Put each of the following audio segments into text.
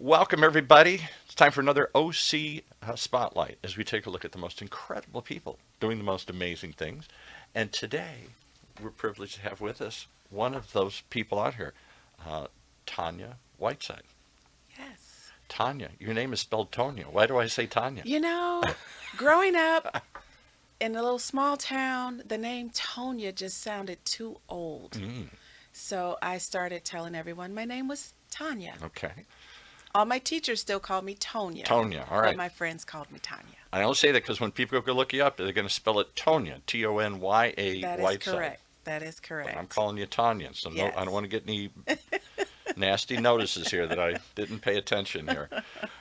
Welcome, everybody. It's time for another OC Spotlight as we take a look at the most incredible people doing the most amazing things. And today, we're privileged to have with us one of those people out here, uh, Tonya Whiteside. Yes. Tonya, your name is spelled Tonya. Why do I say Tonya? You know, growing up in a little small town, the name Tonya just sounded too old. Mm, So I started telling everyone my name was Tanya. okay. All my teachers still called me Tonya, Tonya, all but right. my friends called me Tanya. I only say that because when people go look you up, they're going to spell it Tonya, Tony That is Whiteside. correct. That is But I'm correct. calling you Tanya, so no, I don't Yes. want to get any nasty notices here that I didn't pay attention here.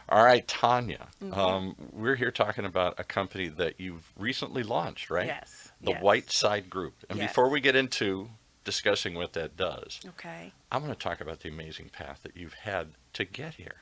All right, Tanya, Hmm. we're here talking about a company that you've recently launched, right? Yes. The Yes. Whiteside Group. And Yes. before we get into discussing what that does, Okay. I'm going to talk about the amazing path that you've had to get here.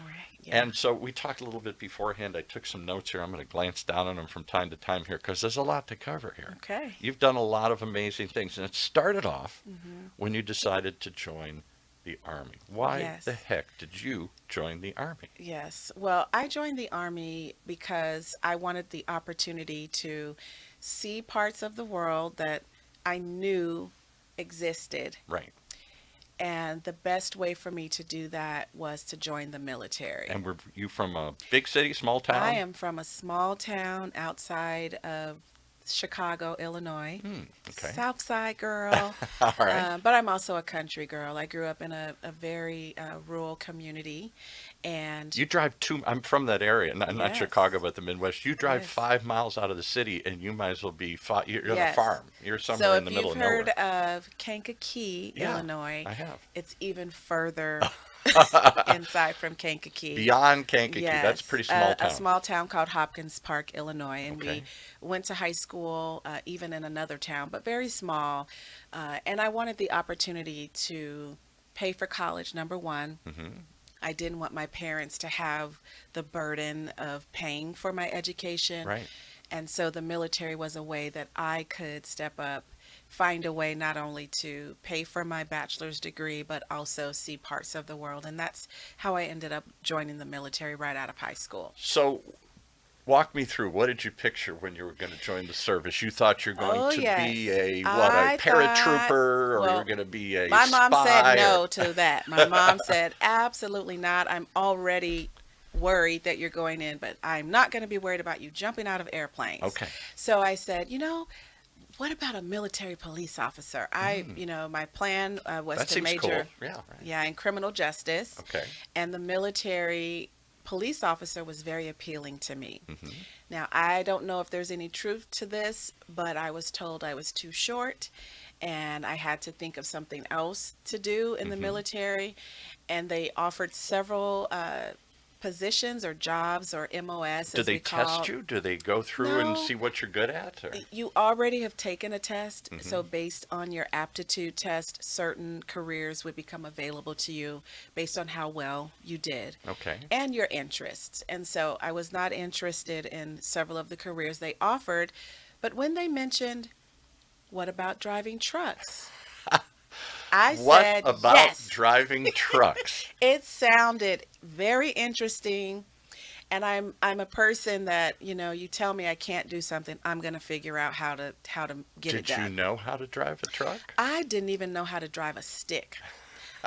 All right. Yeah. And so we talked a little bit beforehand. I took some notes here. I'm going to glance down on them from time to time here because there's a lot to cover here. Okay. You've done a lot of amazing things, and it started off Hmm. when you decided to join the Army. Why the Yes. heck did you join the Army? Yes. Well, I joined the Army because I wanted the opportunity to see parts of the world that I knew existed. Right. And the best way for me to do that was to join the military. And were you from a big city, small I town? am from a small town outside of Chicago, Illinois. Hmm, okay. South Side girl, All right. but I'm also a country girl. I grew up in a very rural community, and You drive I'm from that area, not yes, Chicago, but the Midwest. You drive yes, 5 miles out of the city, and you might as well be, you're on a yes. farm. You're So somewhere in if the middle you've of heard nowhere. of Kankakee, Yeah, Illinois, I have. it's even further inside from Kankakee. Beyond Kankakee, that's a Yes, pretty small a town. small town called Hopkins Park, Illinois, and we Okay. went to high school even in another town, but very small. And I wanted the opportunity to pay for college, number one. Hmm. I didn't want my parents to have the burden of paying for my education. Right. And so the military was a way that I could step up, find a way not only to pay for my bachelor's degree, but also see parts of the world. And that's how I ended up joining the military right out of high school. So walk me through. What did you picture when you were going to join the service? You thought you're going Oh, to be yes. a what, a I paratrooper, thought, or you're well, going to be a my mom said spy, or no to that. My mom said, absolutely not. I'm already worried that you're going in, but I'm not going to be worried about you jumping out of airplanes. okay. So I said, what about a military police officer? Mm, My plan was that to seems cool. major, Yeah. Right. yeah, in criminal justice, Okay. and the military police officer was very appealing to me. Hmm. Now, I don't know if there's any truth to this, but I was told I was too short and I had to think of something else to do in the Hmm. military. And they offered several positions or jobs or MOS, Do as they we test call. you? Do they go through and No, see what you're good at? Or? you already have taken a test, so Hmm. based on your aptitude test, certain careers would become available to you based on how well you did Okay. and your interests. And so I was not interested in several of the careers they offered, but when they mentioned, what about driving trucks? I What said about yes. driving trucks? It sounded very interesting. And I'm a person that, you tell me I can't do something, I'm going to figure out how to get it Did you done. know how to drive a truck? I didn't even know how to drive a stick.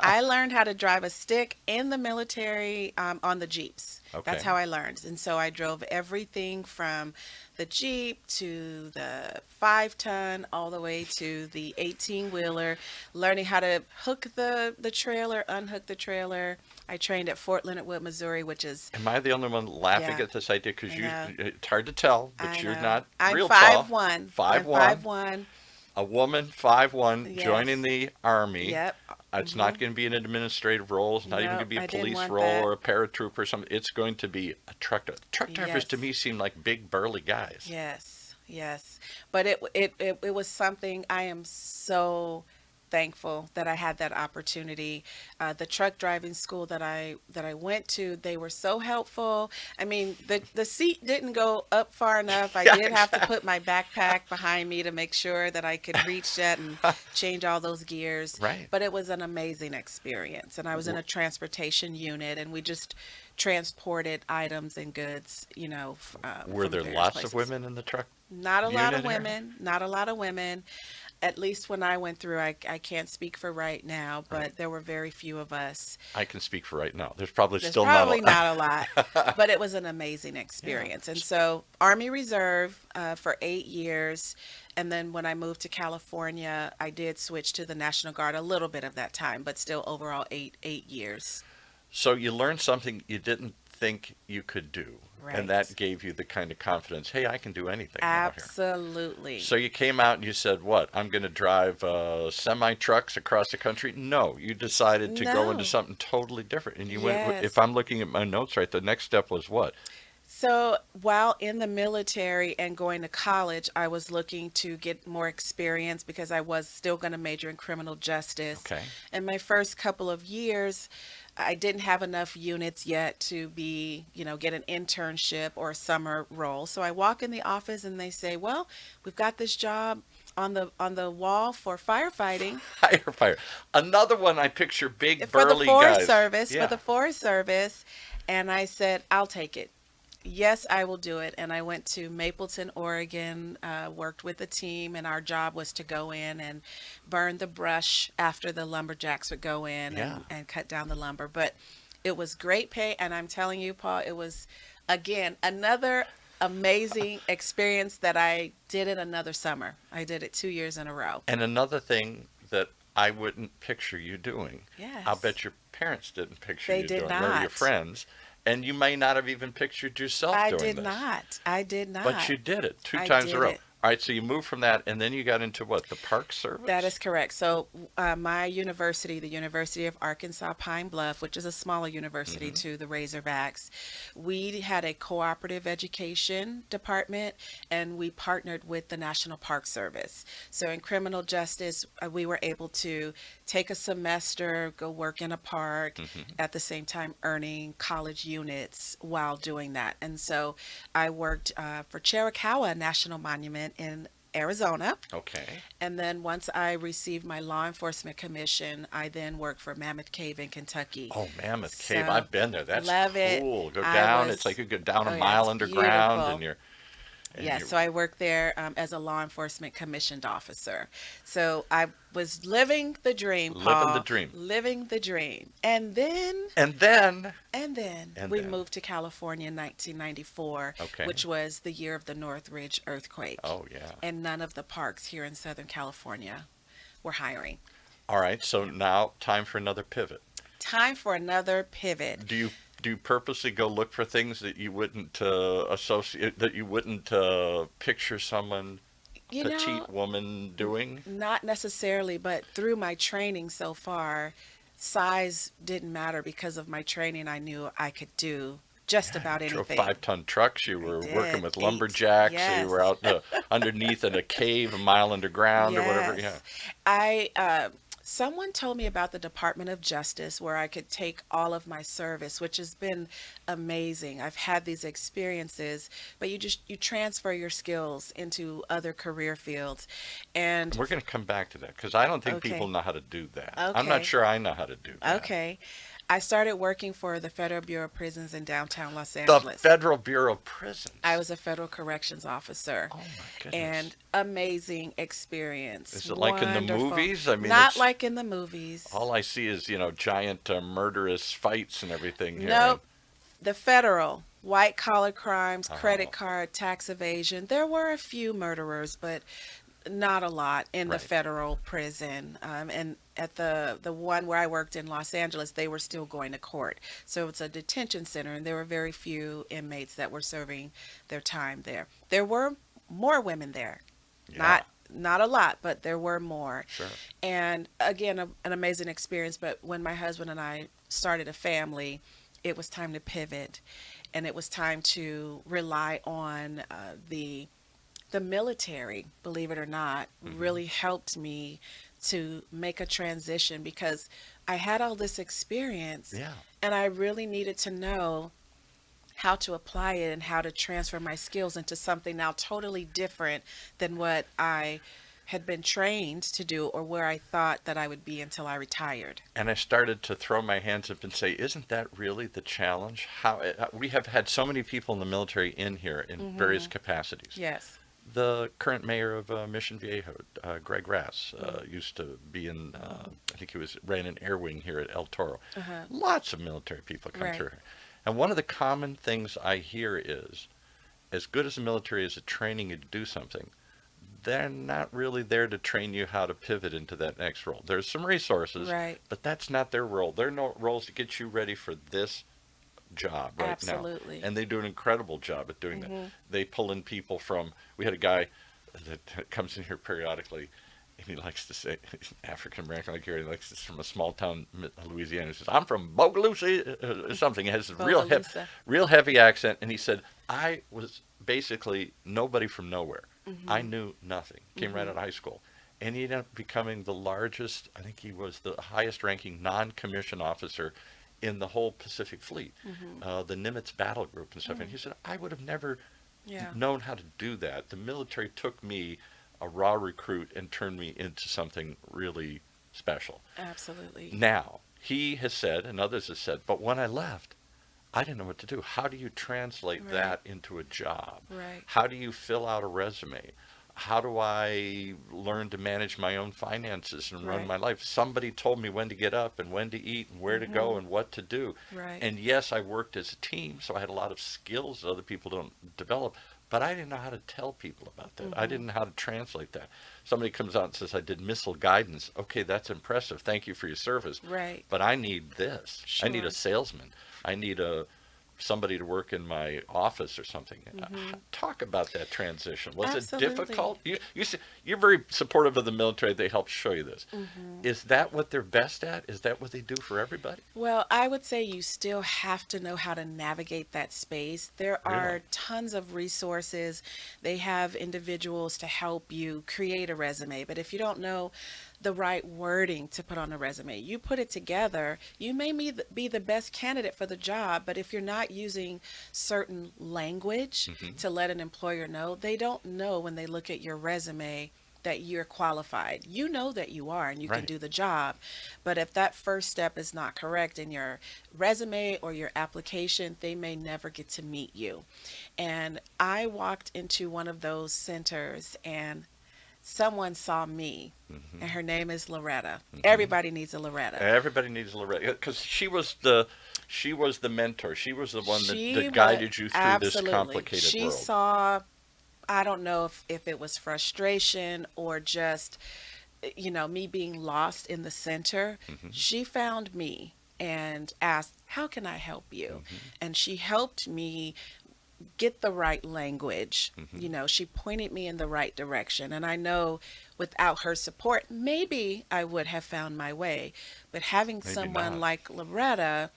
I learned how to drive a stick in the military on the Jeeps. That's Okay. how I learned. And so I drove everything from the Jeep to the 5-ton all the way to the 18-wheeler, learning how to hook the trailer, unhook the trailer. I trained at Fort Leonard Wood, Missouri, which is, Am I the only one laughing yeah, at this idea? Because I know. it's hard to tell, I but you're know. not I'm real five tall. one. I'm 5'1", 5'1". a woman, 5'1", joining Yes. the Army. Yep. It's Hmm. not going to be an administrative role. It's not even going No, to be a I didn't police want role that. or a paratrooper or something. It's going to be a truck driver. Truck drivers to Yes. me seem like big, burly guys. Yes. Yes. But it was something I am so thankful that I had that opportunity. The truck driving school that I went to, they were so helpful. I mean, the seat didn't go up far enough. I Yeah, did have to exactly. put my backpack behind me to make sure that I could reach that and change all those gears. Right. But it was an amazing experience, and I was in W- a transportation unit, and we just transported items and goods, Were from there various lots of places. women in the truck Not a lot of unit here? women, not a lot of women. At least when I went through, I can't speak for right now, Right. but there were very few of us. I can speak for right now. There's probably There's still not probably a. not a lot, but it was an amazing Yeah. experience. And so, Army Reserve for 8 years. And then when I moved to California, I did switch to the National Guard a little bit of that time, but still overall eight years. So you learned something you didn't think you could do, and Right. that gave you the kind of confidence. Hey, I can do anything now here. Absolutely. So you came out and you said, "What? I'm going to drive semi trucks across the country." No, you decided to go into No. something totally different, and you went. If Yes. I'm looking at my notes right, the next step was what? So while in the military and going to college, I was looking to get more experience because I was still going to major in criminal justice. Okay. In my first couple of years, I didn't have enough units yet to get an internship or a summer role. So I walk in the office and they say, "Well, we've got this job on the wall for firefighting Firefighter. Another one I picture big for the burly Forest guys. Service, for Yeah. the Forest Service." And I said, "I'll take it. Yes, I will do it." And I went to Mapleton, Oregon, worked with a team, and our job was to go in and burn the brush after the lumberjacks would go in Yeah. and cut down the lumber. But it was great pay, and I'm telling you, Paul, it was, again, another amazing experience that I did it another summer. I did it 2 years in a row. And another thing that I wouldn't picture you doing, I'll Yes. bet your parents didn't picture They you did doing, or your not. friends, and you may not have even pictured yourself I doing did this. not. I did not. But you did it two I times in a did row. it. All right, so you moved from that, and then you got into what, the Park That Service? is correct. So, my university, the University of Arkansas Pine Bluff, which is a smaller university Hmm. to the Razorbacks, we had a cooperative education department and we partnered with the National Park Service. So, in criminal justice, we were able to take a semester, go work in a park, Hmm. at the same time earning college units while doing that. And so, I worked for Chiricahua National Monument in Arizona. Okay. And then once I received my law enforcement commission, I then worked for Mammoth Cave in Kentucky. Oh, Mammoth Cave. So, I've been there. That's love it. cool. Go I down. It's was, like you go down a oh yeah, mile it's underground, beautiful. and Yeah, you're so I worked there as a law enforcement commissioned officer. So I was living the dream, living the Paul, dream. living the dream. And then And then, and we then, moved to California in 1994, okay. which was the year of the Northridge earthquake. Oh, yeah. And none of the parks here in Southern California were hiring. All right, so now time for another pivot. Time for another pivot. Do you purposely go look for things that you wouldn't associate, that you wouldn't picture someone You know, petite woman doing? not necessarily, but through my training so far, size didn't matter because of my training. I knew I could do just about You drove anything. 5-ton trucks. You I were did. working with 8. lumberjacks. You Yes. were out underneath in a cave a mile underground or whatever. Yeah. Yes. I someone told me about the Department of Justice where I could take all of my service, which has been amazing. I've had these experiences, but you transfer your skills into other career fields. And We're going to come back to that because I don't think people okay. know how to do that. I'm not Okay. sure I know how to do that. Okay. I started working for the Federal Bureau of Prisons in downtown Los The Angeles. Federal Bureau of Prisons. I was a federal corrections officer. Oh my goodness. And amazing experience. Is it like in the Wonderful. movies? I mean, Not it's like in the movies. all I see is giant murderous fights and everything here. Nope. The federal, white collar crimes, Oh. credit card, tax evasion. There were a few murderers, but not a lot in the Right. federal prison. And at the one where I worked in Los Angeles, they were still going to court. So it's a detention center, and there were very few inmates that were serving their time there. There were more women there. Yeah, Not a lot, but there were more. sure. And again, an amazing experience. But when my husband and I started a family, it was time to pivot, and it was time to rely on the military. Believe it or not, Mhm. really helped me to make a transition because I had all this experience Yeah. and I really needed to know how to apply it and how to transfer my skills into something now totally different than what I had been trained to do or where I thought that I would be until I retired. And I started to throw my hands up and say, isn't that really the challenge? How we have had so many people in the military in here in various Hmm. capacities. Yes. The current mayor of Mission Viejo, Greg Rass, used to be in, I think he ran an air wing here at El Toro. Uh-huh. Lots of military people come Right. through here. And one of the common things I hear is, as good as the military is at training you to do something, they're not really there to train you how to pivot into that next role. There's some resources, Right. but that's not their role. Their roles to get you ready for this job right now. Absolutely. And they do an incredible job at doing that. Hmm. They pull in people from, we had a guy that comes in here periodically, and he likes to say, African American like here, he likes to, from a small town, Louisiana. He says, I'm from Bogalusa, something. He has a Bogalusa. real heavy accent. And he said, I was basically nobody from nowhere. I Hmm. knew nothing. Came right out of high school. And he ended up becoming the largest, I think he was the highest ranking non-commissioned officer in the whole Pacific Fleet, Hmm. the Nimitz Battle Group and stuff. And he said, I would have never Yeah. known how to do that. The military took me, a raw recruit, and turned me into something really special. Absolutely. Now, he has said, and others have said, but when I left, I didn't know what to do. How do you translate Right. that into a job? Right. How do you fill out a resume? How do I learn to manage my own finances and run Right. my life? Somebody told me when to get up and when to eat and where to go Hmm. and what to do. Right. And yes, I worked as a team, so I had a lot of skills that other people don't develop, but I didn't know how to tell people about that. I Hmm. didn't know how to translate that. Somebody comes out and says, I did missile guidance. Okay, that's impressive. Thank you for your service. Right. But I need this. I need Sure. a salesman. I need somebody to work in my office or something. Hmm. Talk about that transition. Was it Absolutely. difficult? You're very supportive of the military. They helped show you this. Hmm. Is that what they're best at? Is that what they do for everybody? Well, I would say you still have to know how to navigate that space. There are Really? tons of resources. They have individuals to help you create a resume. But if you don't know the right wording to put on a resume, you put it together, you may be the best candidate for the job. But if you're not using certain language Hmm. to let an employer know, they don't know when they look at your resume that you're qualified. You know that you are and you can Right. do the job. But if that first step is not correct in your resume or your application, they may never get to meet you. And I walked into one of those centers and someone saw me, Hmm. and her name is Loretta. Hmm. Everybody needs a Loretta. Everybody needs Loretta because she was the mentor. She was the one She that was guided you through this absolutely. complicated She world. saw, I don't know if it was frustration or just, me being lost in the center. Hmm. She found me and asked, how can I help you? Hmm. And she helped me get the right language. Hmm. She pointed me in the right direction. And I know without her support, maybe I would have found my way. But having Maybe someone not. like Loretta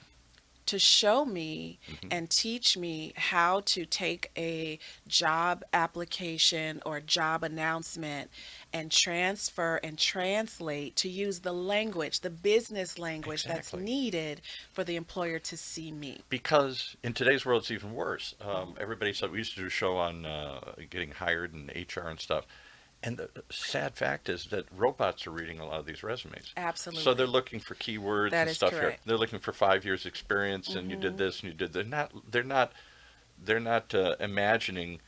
to show me Hmm. and teach me how to take a job application or job announcement and transfer and translate to use the language, the business language that's Exactly. needed for the employer to see me. Because in today's world, it's even worse. Everybody said we used to do a show on getting hired and HR and stuff. And the sad fact is that robots are reading a lot of these resumes. Absolutely. So they're looking for keywords That and is stuff here. correct. They're looking for 5 years experience, and you did Hmm. this and you did. They're not imagining.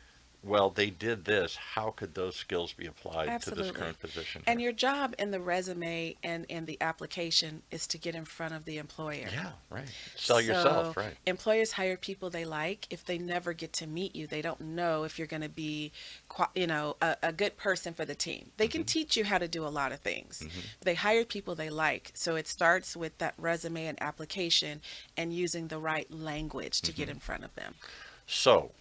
Well, they did this. How could those skills be applied to this Absolutely. current position And here? your job in the resume and in the application is to get in front of the employer. Yeah, right. Sell yourself, So right? employers hire people they like. If they never get to meet you, they don't know if you're going to be, a good person for the team. They can Hmm. teach you how to do a lot of things. Hmm. They hire people they like. So it starts with that resume and application and using the right language to get Hmm. in front of them. So,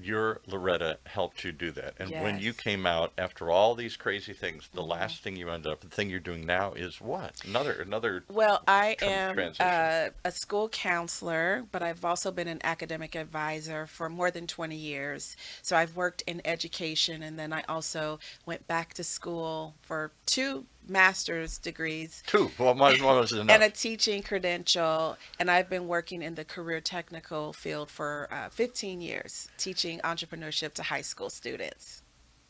your Loretta helped you do that. And when you Yes. came out after all these crazy things, the Mhm. last thing you ended up, the thing you're doing now is what? Another Well, I am transition. a school counselor, but I've also been an academic advisor for more than 20 years. So I've worked in education, and then I also went back to school for master's degrees Two. Well, one was and enough. a teaching credential. And I've been working in the career technical field for 15 years, teaching entrepreneurship to high school students.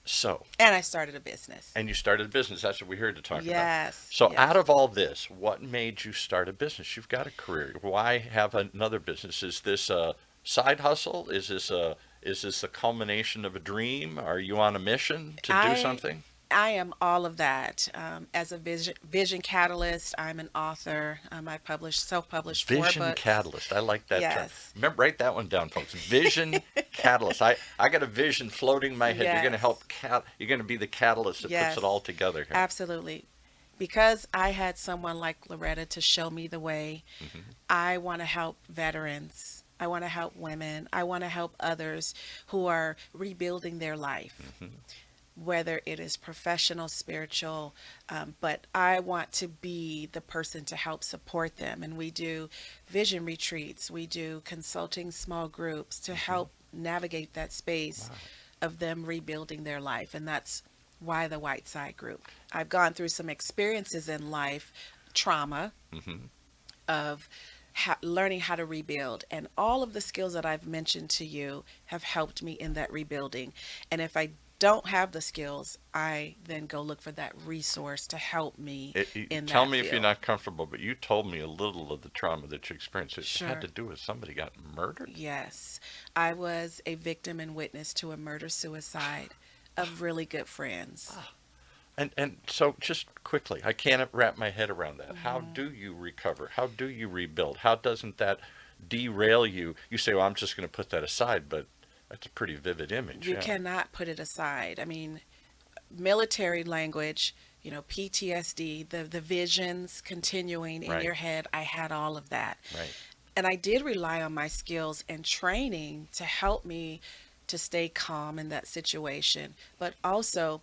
So, And I started a business. and you started a business. That's what we're here to talk about. Yes, So, yes. out of all this, what made you start a business? You've got a career. Why have another business? Is this a side hustle? Is this a culmination of a dream? Are you on a mission to do I something? I am all of that. As a vision catalyst, I'm an author. I published self-published four Vision books. catalyst. I like that term. Yes. Remember, write that one down, folks. Vision catalyst. I got a vision floating in my head. You're going to Yes. help. You're going to be the catalyst that puts Yes. it all together here. Absolutely. Because I had someone like Loretta to show me the way, Hmm. I want to help veterans. I want to help women. I want to help others who are rebuilding their life, Hmm. whether it is professional, spiritual, but I want to be the person to help support them. And we do vision retreats, we do consulting small groups to help navigate that space Wow. of them rebuilding their life. And that's why the Whiteside Group. I've gone through some experiences in life, trauma, Hmm. of learning how to rebuild. And all of the skills that I've mentioned to you have helped me in that rebuilding. And if I don't have the skills, I then go look for that resource to help me in Tell that me if you're field. not comfortable, but you told me a little of the trauma that you experienced. It had Sure. to do with somebody got murdered. Yes. I was a victim and witness to a murder suicide of really good friends. And so just quickly, I can't wrap my head around that. How Mhm. do you recover? How do you rebuild? How doesn't that derail you? You say, well, I'm just going to put that aside, but that's a pretty vivid image. You Yeah. cannot put it aside. I mean, military language, PTSD, the visions continuing in Right. your head. I had all of that. Right. And I did rely on my skills and training to help me to stay calm in that situation. But also,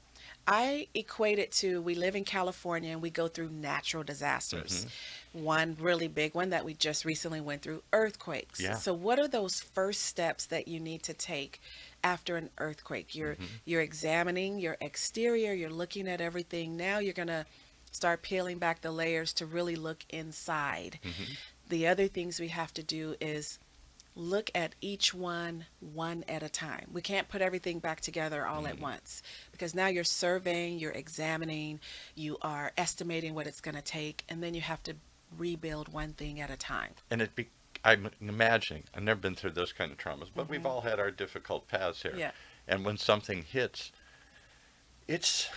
I equate it to we live in California and we go through natural disasters. Hmm. One really big one that we just recently went through, earthquakes. Yeah. So what are those first steps that you need to take after an earthquake? Hmm. You're examining your exterior, you're looking at everything. Now you're going to start peeling back the layers to really look inside. Hmm. The other things we have to do is look at each one at a time. We can't put everything back together all at once because now you're surveying, you're examining, you are estimating what it's going to take, and then you have to rebuild one thing at a time. And I'm imagining, I've never been through those kind of traumas, but we've Mhm. all had our difficult paths here. Yeah, And when something hits, it's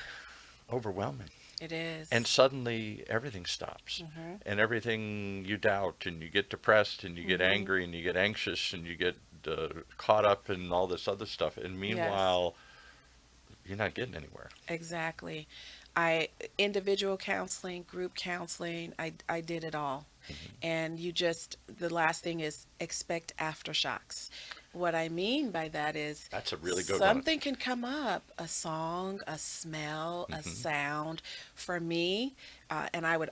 overwhelming. it is. And suddenly everything stops. Hmm. And everything you doubt, and you get depressed, and you get Hmm. angry, and you get anxious, and you get caught up in all this other stuff. And Yes, meanwhile, you're not getting anywhere. exactly. I individual counseling, group counseling, I did it all. And the last thing is expect aftershocks. What I mean by that is That's a really good one. something can come up, a song, a smell, a Hmm. sound. For me, and I would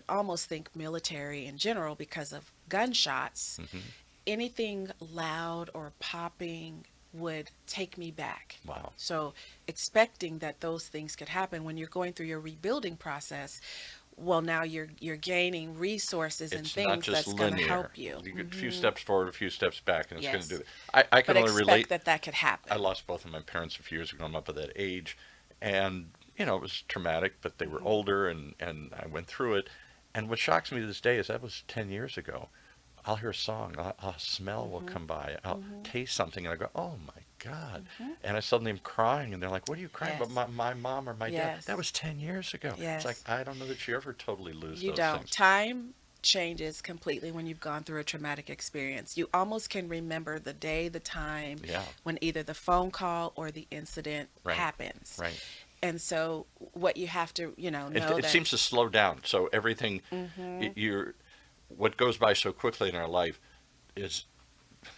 almost think military in general because of gunshots. Hmm. Anything loud or popping would take me back. Wow. So expecting that those things could happen when you're going through your rebuilding process, well, now you're gaining resources and It's not things just that's going to linear. help you. You get a few Mhm. steps forward, a few steps back, and it's going to do Yes. it. I can But only expect relate. that could happen. I lost both of my parents a few years ago. I'm up at that age, and it was traumatic, but they were Mhm. older, and I went through it. And what shocks me to this day is that was 10 years ago. I'll hear a song, a smell will Mhm. come by, I'll Mhm. taste something, and I go, oh my God. Mhm. And I suddenly am crying, and they're like, what are you crying about? Yes. My mom or my dad? Yes. That was 10 years ago. It's like, Yes. I don't know that you ever totally lose You those don't. things. Time changes completely when you've gone through a traumatic experience. You almost can remember the day, the time Yeah, when either the phone call or the incident right, happens. right. And so what you have to, know It that. seems to slow down. So everything, Mhm. what goes by so quickly in our life is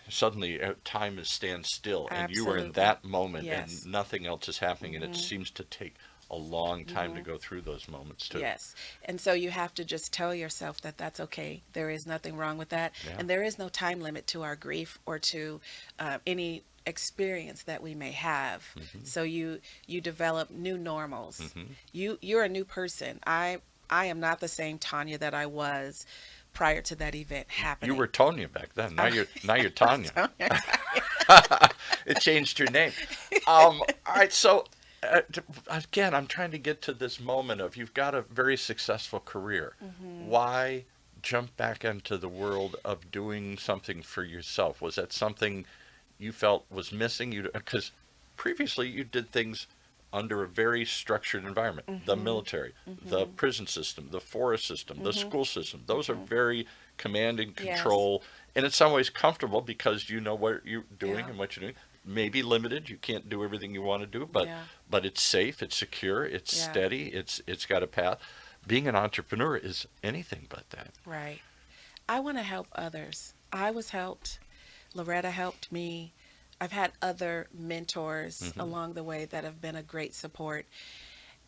suddenly time is stands still, and you are in Absolutely. that moment, Yes. and nothing else is happening, and it Mhm. seems to take a long time to Mhm. go through those moments too. Yes. And so you have to just tell yourself that that's okay. There is nothing wrong with that. Yeah. And there is no time limit to our grief or to any experience that we may have. So you develop new normals. Hmm. You're a new person. I am not the same Tanya that I was prior to that event You happening. were Tonya back then. Now you're Tanya. Tanya. It changed your name. All right. So again, I'm trying to get to this moment of you've got a very successful career. Why jump back into the world of doing something for yourself? Was that something you felt was missing? You because previously you did things under a very structured environment, the military, the prison system, the forest system, the school system. Those are very command and Yes. control, and in some ways comfortable because you know what you're doing Yeah. and what you're doing. Maybe limited, you can't do everything you want to do, but Yeah. it's safe, it's secure, it's Yeah. steady, it's got a path. Being an entrepreneur is anything but that. Right. I want to help others. I was helped. Loretta helped me. I've had other mentors along the way that have been a great support.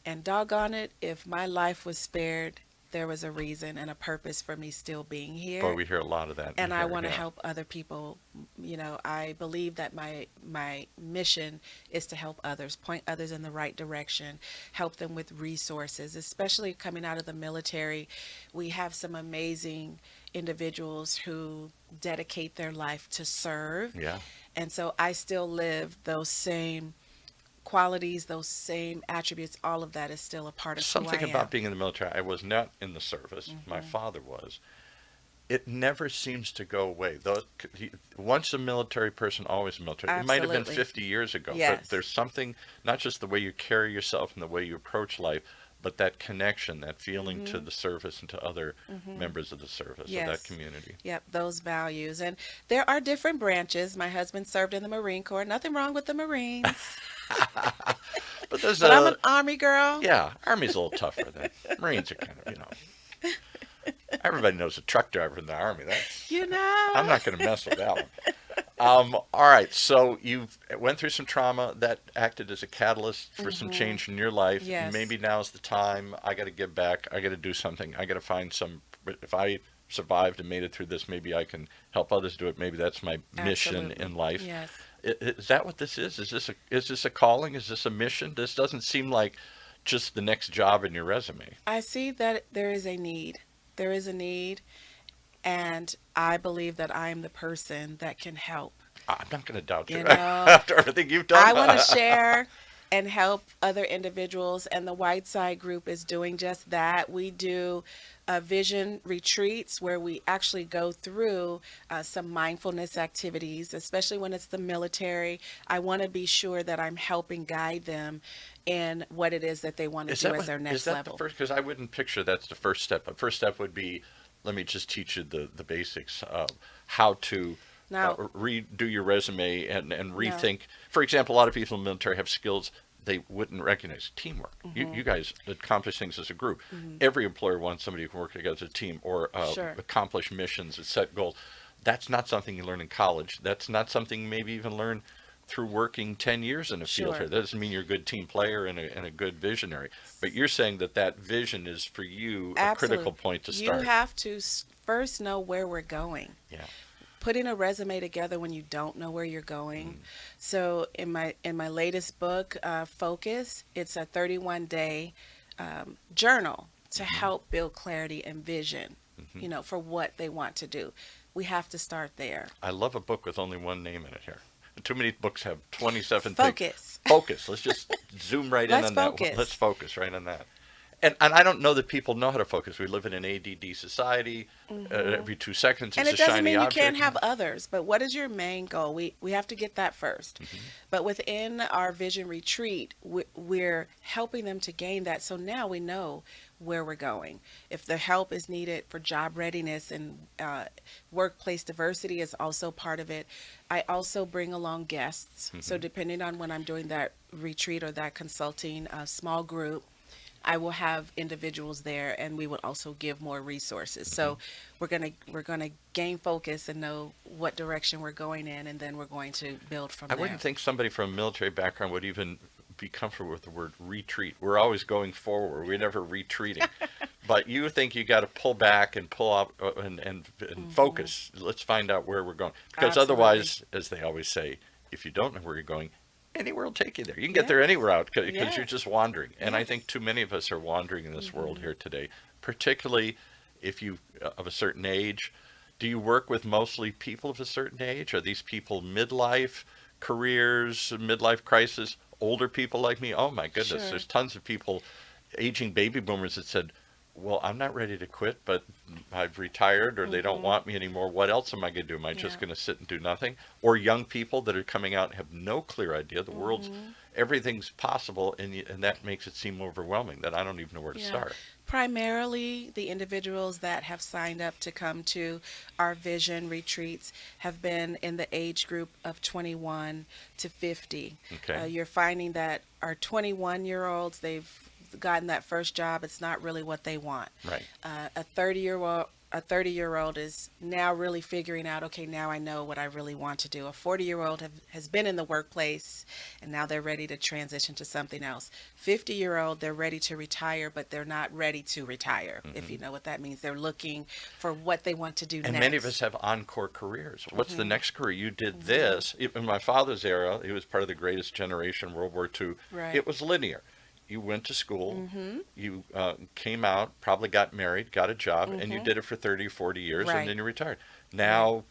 And doggone it, if my life was spared, there was a reason and a purpose for me still being here. Boy, we hear a lot of that. And in I here, want to yeah. help other people. You know, I believe that my mission is to help others, point others in the right direction, help them with resources, especially coming out of the military. We have some amazing individuals who dedicate their life to serve. Yeah. And so I still live those same qualities, those same attributes, all of that is still a part of Something who I about am. being in the military. I was not in the service. My father was. It never seems to go away. Once a military person, always a military. It might have been Absolutely. 50 years ago, but Yes. there's something, not just the way you carry yourself and the way you approach life, but that connection, that feeling to the service and to other members of the service, of Yes. that community. Yep, those values. And there are different branches. My husband served in the Marine Corps. Nothing wrong with the Marines. But there's But I'm an Army girl. yeah, Army's a little tougher than Marines are kind of. Everybody knows a truck driver in the Army. That's You know. I'm not going to mess with that one. All right, so you went through some trauma that acted as a catalyst for some change in your life. Yes. Maybe now's the time. I got to give back. I got to do something. I got to find some. If I survived and made it through this, maybe I can help others do it. Maybe that's my mission Absolutely. in life. Yes. Is that what this is? Is this a calling? Is this a mission? This doesn't seem like just the next job in your resume. I see that there is a need. There is a need. And I believe that I am the person that can help. I'm not going to doubt you You know, after everything you've done. I want to share and help other individuals, and the Whiteside Group is doing just that. We do vision retreats where we actually go through some mindfulness activities, especially when it's the military. I want to be sure that I'm helping guide them in what it is that they want to do as their Is next that level. the first? Because I wouldn't picture that's the first step. The first step would be, let me just teach you the basics of how to Now- redo your resume and rethink. For example, a lot of people in the military have skills they wouldn't recognize. Teamwork. You guys accomplish things as a group. Every employer wants somebody who can work together as a team or Sure. accomplish missions and set goals. That's not something you learn in college. That's not something you maybe even learn through working 10 years in a field Sure. here. That doesn't mean you're a good team player and a good visionary. But you're saying that vision is for you a critical point to start. You have to first know where we're going. Yeah. Putting a resume together when you don't know where you're going. So in my latest book, Focus, it's a 31-day journal to help build clarity and vision, for what they want to do. We have to start there. I love a book with only one name in it here. Too many books have 27 things. Focus. Focus. Let's just zoom right in Let's on that one. focus. Let's focus right on that. And I don't know that people know how to focus. We live in an ADD society. Every 2 seconds, And it's it a doesn't shiny mean you object. can't have others, but what is your main goal? We have to get that first. But within our vision retreat, we're helping them to gain that. So now we know where we're going. If the help is needed for job readiness and workplace diversity is also part of it. I also bring along guests. So depending on when I'm doing that retreat or that consulting small group, I will have individuals there, and we will also give more resources. So we're gonna gain focus and know what direction we're going in, and then we're going to build from I there. wouldn't think somebody from a military background would even be comfortable with the word retreat. We're always going forward. We're never retreating. But you think you got to pull back and pull up and focus. Let's find out where we're going. Because Absolutely. otherwise, as they always say, if you don't know where you're going, anywhere will take you there. You can get there Yes. any route because Yes. you're just wandering. And I Yes. think too many of us are wandering in this world here today, particularly if you of a certain age. Do you work with mostly people of a certain age? Are these people midlife careers, midlife crisis, older people like me? Oh my goodness, Sure. there's tons of people, aging baby boomers that said, well, I'm not ready to quit, but I've retired or they don't want me anymore. What else am I going to do? Am I just Yeah. going to sit and do nothing? Or young people that are coming out and have no clear idea. The world's, everything's possible, and that makes it seem overwhelming that I don't even know where to Yeah. start. Primarily, the individuals that have signed up to come to our vision retreats have been in the age group of 21 to 50. Okay. You're finding that our 21-year-olds, they've gotten that first job. It's not really what they want. Right. A 30-year-old is now really figuring out, okay, now I know what I really want to do. A 40-year-old has been in the workplace and now they're ready to transition to something else. 50-year-old, they're ready to retire, but they're not ready to retire, if you know what that means. They're looking for what they want to do And next. many of us have encore careers. What's the next career? You did this. In my father's era, he was part of the greatest generation, World War II. Right. It was linear. You went to school, you came out, probably got married, got a job, and you did it for 30 or 40 years, Right. and then you retired. Now,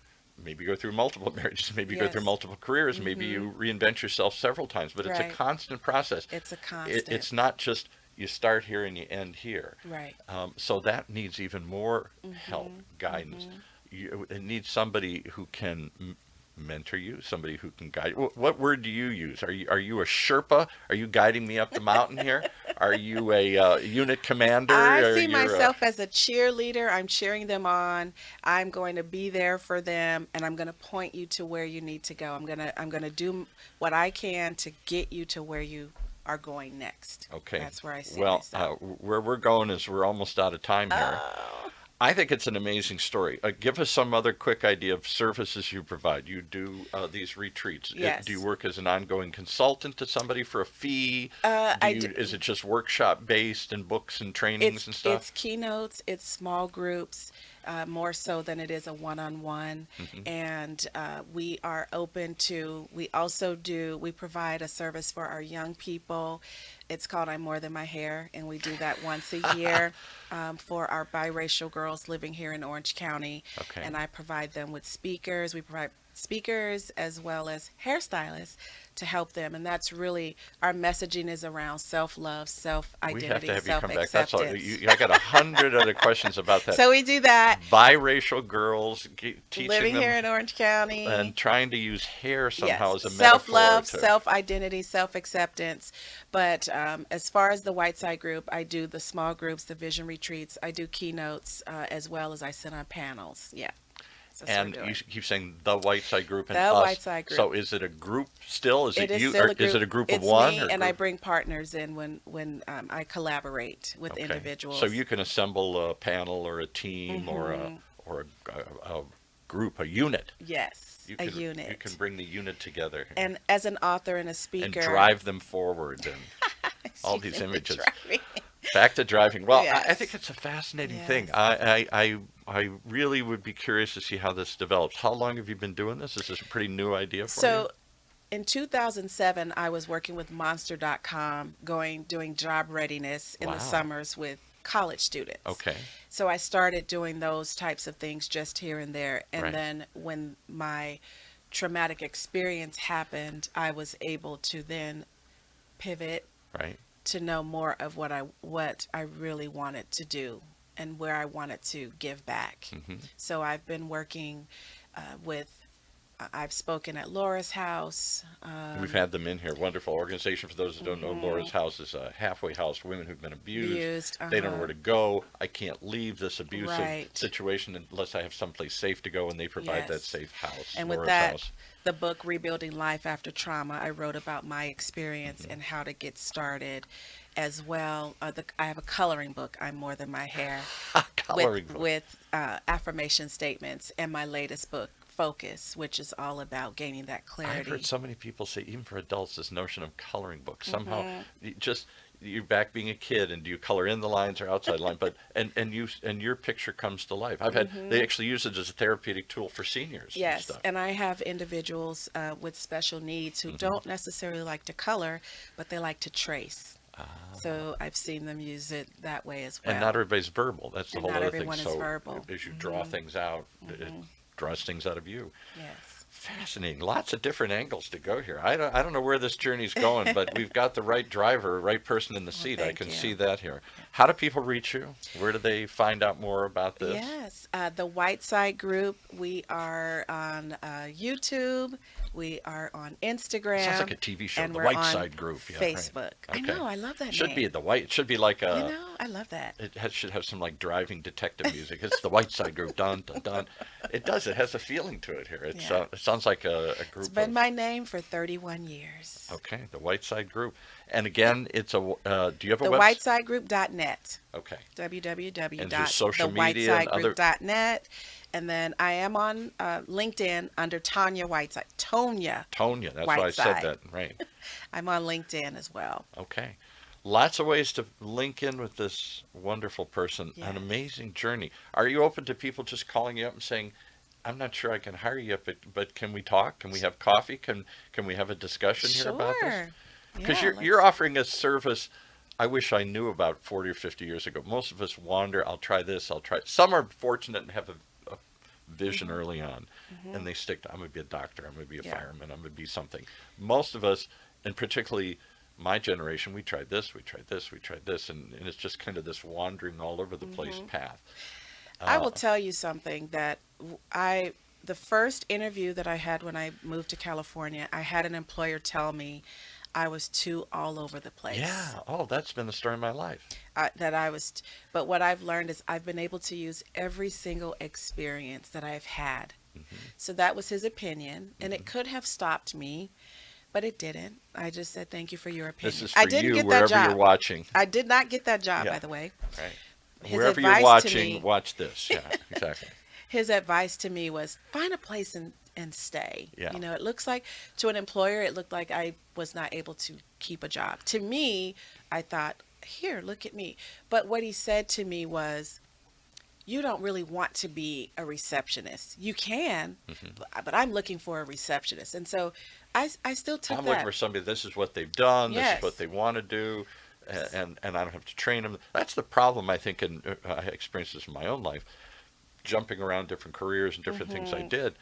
maybe you go through multiple marriages, maybe you go through Yes. multiple careers, maybe you reinvent yourself several times, but it's a Right. constant process. It's a constant. It's not just you start here and you end here. Right. So that needs even more help, guidance. It needs somebody who can mentor you, somebody who can guide you. What word do you use? Are you a Sherpa? Are you guiding me up the mountain here? Are you a unit commander? I Or see you're myself as a cheerleader. I'm cheering them on. I'm going to be there for them, and I'm going to point you to where you need to go. I'm gonna do what I can to get you to where you are going next. Okay. That's where I see Well, myself. where we're going is we're almost out of time here. Oh, I think it's an amazing story. Give us some other quick idea of services you provide. You do these retreats. Yes. Do you work as an ongoing consultant to somebody for a fee? Is it just workshop based and books and trainings and stuff? It's keynotes, it's small groups, more so than it is a one-on-one. And we are open to, we provide a service for our young people. It's called I'm More Than My Hair, and we do that once a year for our biracial girls living here in Orange County. Okay. And I provide them with speakers. We provide speakers as well as hairstylists to help them. And that's really, our messaging is around self-love, We have self-identity, to have you come back. That's all. self-acceptance. I got 100 other questions about that. So we do that. Biracial girls, teaching Living them here in Orange County. and trying to use hair somehow Yes, as a metaphor. self-love, to- self-identity, self-acceptance. But as far as the Whiteside Group, I do the small groups, the vision retreats. I do keynotes as well as I sit on panels. Yeah. That's what And we're you doing. keep saying the Whiteside Group and The us. Whiteside Group. So is it a group still? Is it It is you? still Or a group. is it a group of It's one? me, or and I group? bring partners in when I collaborate with Okay. individuals. So you can assemble a panel or a team or a group, a unit. Yes, You a can, unit. You can bring the unit together And as an author and a and speaker, drive them forward and all She's these in the images. driving. Back to driving. Well, I Yes. think it's a fascinating thing. Yes. I really would be curious to see how this develops. How long have you been doing this? Is this a pretty new idea for you? So in 2007, I was working with Monster.com, doing job readiness in Wow. the summers with college students. Okay. So I started doing those types of things just here and there. And Right. then when my traumatic experience happened, I was able to then pivot Right. to know more of what I really wanted to do and where I wanted to give back. So I've been working I've spoken at Laura's house. We've had them in here. Wonderful organization. For those who don't know, Laura's House is a halfway house for women who've been abused. They don't know where to go. I can't leave this abusive Right. situation unless I have someplace safe to go, and they provide that Yes. safe house. And with Laura's that, House. the book Rebuilding Life After Trauma, I wrote about my experience and how to get started as well. I have a coloring book, I'm More Than My Hair, Coloring book. with affirmation statements, and my latest book, Focus, which is all about gaining that I've clarity. heard so many people say, even for adults, this notion of coloring books somehow you just you back being a kid, and do you color in the lines or outside line? But and your picture comes to life. I've had they actually use it as a therapeutic tool for seniors and Yes, stuff. and I have individuals with special needs who don't necessarily like to color, but they like to trace. So I've seen them use it that way as well. And not everybody's verbal. That's the And whole not other thing. everyone is So verbal. as you draw things out, it draws things out of you. Yes. Fascinating. Lots of different angles to go here. I don't know where this journey's going, but we've got the right driver, right person in the Well, seat. I thank can you. see that here. How do people reach you? Where do they find out more about this? Yes, the Whiteside Group. We are on YouTube. We are on Instagram. Sounds like a TV show, and the we're Whiteside on Group. Yeah, right. Facebook. I Okay. know. I love that Should name. be the white. It should be like a. I love that. Should have some like driving detective music. It's the Whiteside Group. Dun dun dun. It does. It has a feeling to it here. It's Yeah. it sounds like a group. It's been of, my name for 31 years. Okay, the Whiteside Group. And again, it's a. Do you have a The website? WhiteSideGroup.net. Okay. www. And just social media and other. thewhiteside.net. And then I am on LinkedIn under Tonya Whiteside. Tonya. Tonya. That's why I said Whiteside. that. Right. I'm on LinkedIn as well. Okay. Lots of ways to link in with this wonderful person. Yes. An amazing journey. Are you open to people just calling you up and saying, I'm not sure I can hire you, but can we talk? Can we have coffee? Can we have a discussion here about this? Sure. Because Yeah, you're let's- offering a service I wish I knew about 40 or 50 years ago. Most of us wander, I'll try this, I'll try. Some are fortunate and have a vision early on, and they stick to, I'm going to be a doctor, I'm going to be a Yeah. fireman, I'm going to be something. Most of us, and particularly my generation, we tried this, we tried this, we tried this, and it's just kind of this wandering all over the place path. I will tell you something that the first interview that I had when I moved to California, I had an employer tell me I was too all over the place. Yeah, oh, that's been the story of my life. But what I've learned is I've been able to use every single experience that I've had. So that was his opinion, and it could have stopped me, but it didn't. I just said, thank you for your opinion. This is for I didn't you, get that wherever job. you're watching. I did not get that job, Yeah. by the way. Right. His Wherever you're advice to watching, me- watch this. Yeah, exactly. His advice to me was find a place and stay. Yeah. You know, it looks like to an employer, it looked like I was not able to keep a job. To me, I thought, here, look at me. But what he said to me was, you don't really want to be a receptionist. You can, but I'm looking for a receptionist. And so I still took I'm that. looking for somebody, this is what they've done, this Yes. is what they want to do, and I don't have to train them. That's the problem, I think, and I experienced this in my own life, jumping around different careers and different things I did,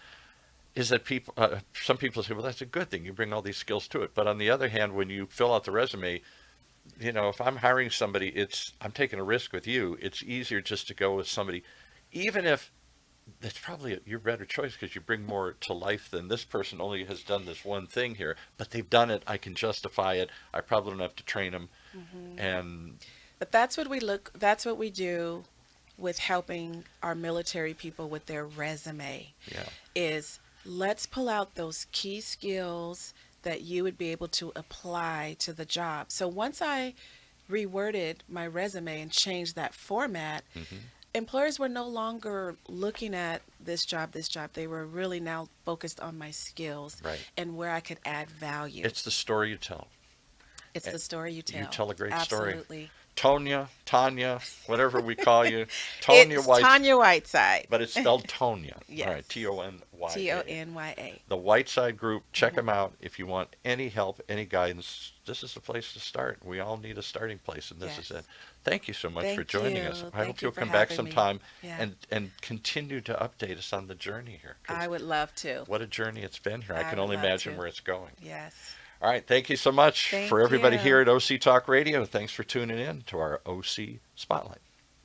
is that people, some people say, well, that's a good thing. You bring all these skills to it. But on the other hand, when you fill out the resume, you know, if I'm hiring somebody, I'm taking a risk with you. It's easier just to go with somebody, even if that's probably your better choice because you bring more to life than this person only has done this one thing here. But they've done it. I can justify it. I probably don't have to train them. And But that's what we do with helping our military people with their resume. yeah, Is let's pull out those key skills that you would be able to apply to the job. So once I reworded my resume and changed that format, employers were no longer looking at this job. They were really now focused on my skills Right. and where I could add value. it's the story you tell. It's the story you tell. You tell a great story. Absolutely. Tonya, Tanya, whatever we call you. Tonya It's White. Tonya Whiteside. But it's spelled Tonya. Yes. All right, Tonyya. Tonya. The Whiteside Group. Check them out if you want any help, any guidance. This is the place to start. We all need a starting place, and this is Yes. it. Thank you so much for Thank joining you. us. I Thank hope you you'll for come back having me. sometime Yeah. and continue to update us on the journey here. 'Cause I would love to. what a journey it's been here. I I can would only love imagine to. where it's going. Yes. All right, thank you so much Thank for everybody you. here at OC Talk Radio. Thanks for tuning in to our OC Spotlight.